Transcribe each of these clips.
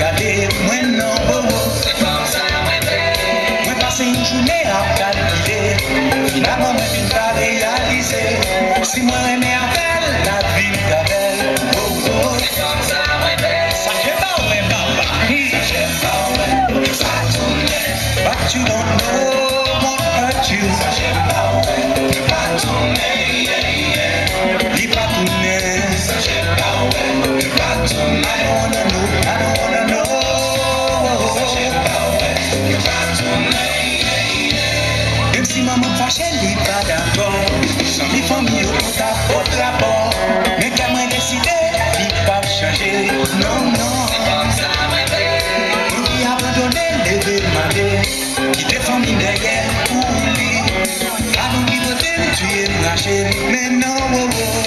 gade, mwen nan bobo. Mwen pase yon journée à calculer, finalement mwen fin pa réaliser. Si mwen reme avel, la vie t'avel. Ça fait pas ouais papa, but you don't know what hurt you. Li pa tourner. I don't wanna know. Même si maman fâchée, li pas d'accord. Sans li famille, ou ta faute rapport. Mais quand moi décidé, li pas changer. Non, non. Lui abandonné, levé mandé. Quitter famille derrière pour lui. Avant qu'il vote, tuer, marcher. Mais non, oh, oh.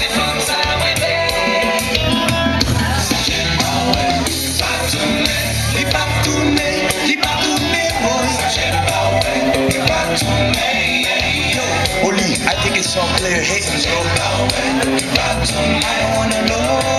Oli, I think it's so clear. Hey, I don't wanna know.